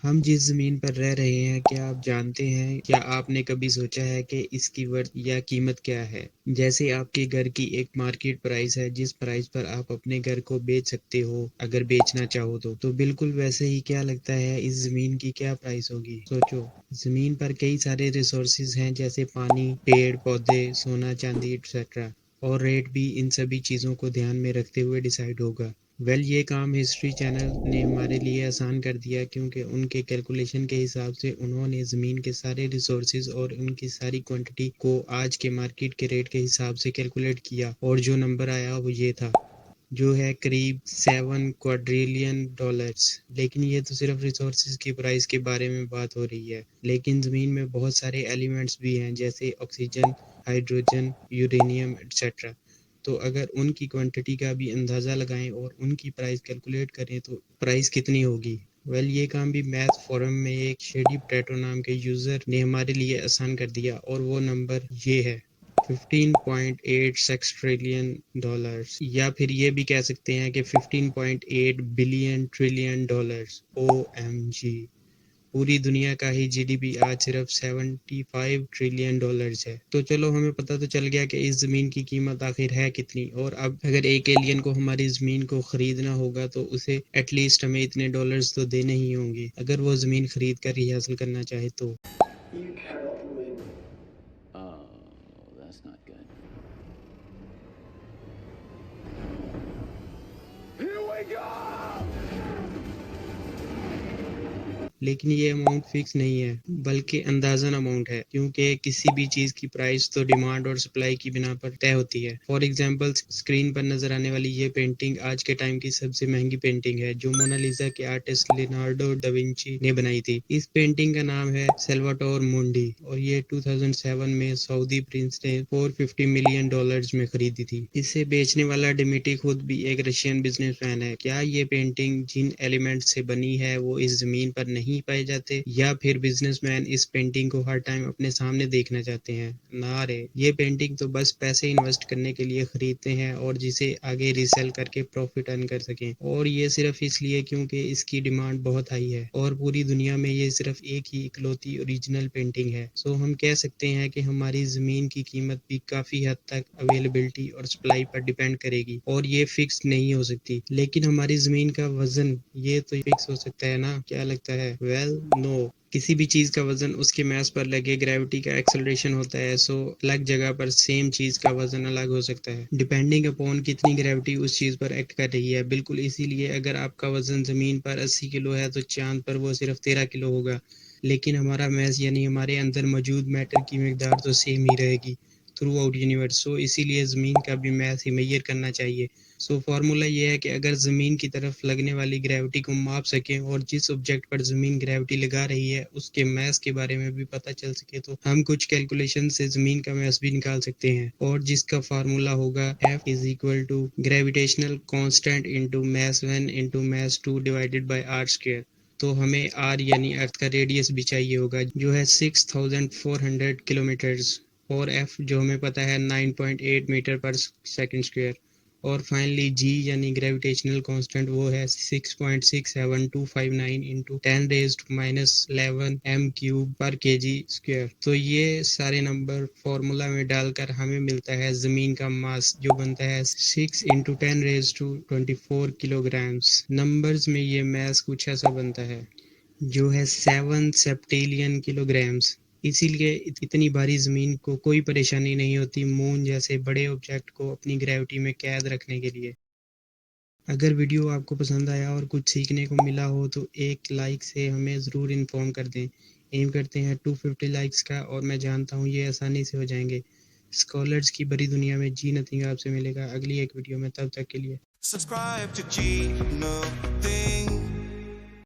हम जिस ज़मीन पर रह रहे हैं, क्या आप जानते हैं? क्या आपने कभी सोचा है कि इसकी वर्थ या कीमत क्या है? जैसे आपके घर की एक मार्केट प्राइस है, जिस प्राइस पर आप अपने घर को बेच सकते हो, अगर बेचना चाहो तो बिल्कुल वैसे ही क्या लगता है इस ज़मीन की क्या प्राइस होगी? सोचो, ज़मीन पर कई सारे रिसोर्सेज हैं जैसे पानी, पेड़, पौधे, सोना, चांदी एक्सेट्रा और रेट भी इन सभी चीज़ों को ध्यान में रखते हुए डिसाइड होगा। ये काम हिस्ट्री चैनल ने हमारे लिए आसान कर दिया क्योंकि उनके कैलकुलेशन के हिसाब से उन्होंने ज़मीन के सारे रिसोर्सेज और उनकी सारी क्वांटिटी को आज के मार्केट के रेट के हिसाब से कैलकुलेट किया और जो नंबर आया वो ये था, जो है करीब 7 क्वाड्रिलियन डॉलर्स। लेकिन ये तो सिर्फ रिसोर्सेज की प्राइस के बारे में बात हो रही है, लेकिन ज़मीन में बहुत सारे एलिमेंट्स भी हैं जैसे ऑक्सीजन, हाइड्रोजन, यूरेनियम एक्सेट्रा। तो अगर उनकी क्वांटिटी का भी अंदाज़ा लगाएं और उनकी प्राइस कैलकुलेट करें तो प्राइस कितनी होगी? ये काम भी मैथ फोरम में एक शेडी पोटैटो नाम के यूज़र ने हमारे लिए आसान कर दिया और वो नंबर ये है, 15.86 ट्रिलियन डॉलर्स, या फिर ये भी कह सकते हैं कि 15.8 बिलियन ट्रिलियन डॉलर्स। OMG, पूरी दुनिया का ही जीडीपी आज सिर्फ 75 ट्रिलियन डॉलर्स है। तो चलो, हमें पता तो चल गया कि इस जमीन की कीमत आखिर है कितनी, और अब अगर एक एलियन को हमारी जमीन को खरीदना होगा तो उसे एटलीस्ट हमें इतने डॉलर्स तो देने ही होंगे, अगर वो जमीन खरीद कर ही हासिल करना चाहे तो। You cannot win. Oh, that's not good. Here we go! लेकिन ये अमाउंट फिक्स नहीं है, बल्कि अंदाज़न अमाउंट है, क्योंकि किसी भी चीज़ की प्राइस तो डिमांड और सप्लाई की बिना पर तय होती है। फॉर एग्जांपल, स्क्रीन पर नज़र आने वाली ये पेंटिंग आज के टाइम की सबसे महंगी पेंटिंग है, जो मोनालिसा के आर्टिस्ट लियोनार्डो दा विंची ने बनाई थी। इस पेंटिंग का नाम है सैल्वाटोर मुंडी और ये 2007 में सऊदी प्रिंस ने $450 मिलियन में खरीदी थी। इसे बेचने वाला डिमिटी खुद भी एक रशियन बिजनेसमैन है। क्या ये पेंटिंग जिन एलिमेंट से बनी है वो इस जमीन पर नहीं पाए जाते, या फिर बिजनेसमैन इस पेंटिंग को हर टाइम अपने सामने देखना चाहते हैं? ना रे, ये पेंटिंग तो बस पैसे इन्वेस्ट करने के लिए खरीदते हैं और जिसे आगे रीसेल करके प्रॉफिट अर्न कर सकें, और ये सिर्फ इसलिए क्योंकि इसकी डिमांड बहुत हाई है और पूरी दुनिया में ये सिर्फ एक ही इकलौती ओरिजिनल पेंटिंग है। सो हम कह सकते हैं कि हमारी जमीन की कीमत भी काफी हद तक अवेलेबिलिटी और सप्लाई पर डिपेंड करेगी और ये फिक्स नहीं हो सकती। लेकिन हमारी जमीन का वजन, ये तो फिक्स हो सकता है ना? क्या लगता है? नो, किसी भी चीज का वजन उसके मास पर लगे ग्रेविटी का एक्सेलरेशन होता है। सो अलग जगह पर सेम चीज का वजन अलग हो सकता है डिपेंडिंग अपॉन कितनी ग्रेविटी उस चीज पर एक्ट कर रही है। बिल्कुल इसीलिए अगर आपका वजन जमीन पर 80 किलो है तो चांद पर वो सिर्फ 13 किलो होगा, लेकिन हमारा मैस यानी हमारे अंदर मौजूद मैटर की मिकदार तो सेम ही रहेगी थ्रू आउट यूनिवर्स। सो इसीलिए ज़मीन का भी मैथ ही मेजर करना चाहिए। सो फार्मूला ये है कि अगर ज़मीन की तरफ लगने वाली ग्रेविटी को माप सकें और जिस ऑब्जेक्ट पर ज़मीन ग्रेविटी लगा रही है उसके मैस के बारे में भी पता चल सके तो हम कुछ कैलकुलेशन से ज़मीन का मैस भी निकाल सकते हैं, और जिसका फार्मूला होगा F is equal to gravitational constant into mass 1 into mass 2 divided by r square. तो हमें आर यानी अर्थ का रेडियस भी चाहिए होगा, जो है 6400 किलोमीटर्स, और एफ जो हमें पता है 9.8 मीटर पर सेकंड स्क्वायर, और फाइनली जी यानी ग्रेविटेशनल कांस्टेंट वो है 6.67259 इंटू 10⁻⁻11 एम क्यूब पर केजी स्क्वायर। तो ये सारे नंबर फॉर्मूला में डालकर हमें मिलता है जमीन का मास, जो बनता है 6 इंटू 10⁻24 किलोग्राम्स। नंबर्स में ये मास कुछ ऐसा बनता है, जो है 7 सेप्टिलियन किलोग्राम्स। इसीलिए इतनी भारी ज़मीन को कोई परेशानी नहीं होती मून जैसे बड़े ऑब्जेक्ट को अपनी ग्रेविटी में कैद रखने के लिए। अगर वीडियो आपको पसंद आया और कुछ सीखने को मिला हो तो एक लाइक से हमें ज़रूर इन्फॉर्म कर दें। एम करते हैं 250 लाइक्स का, और मैं जानता हूँ ये आसानी से हो जाएंगे। स्कॉलर्स की बड़ी दुनिया में जी नथिंग आपसे मिलेगा अगली एक वीडियो में, तब तक के लिए। Subscribe to G Nothing.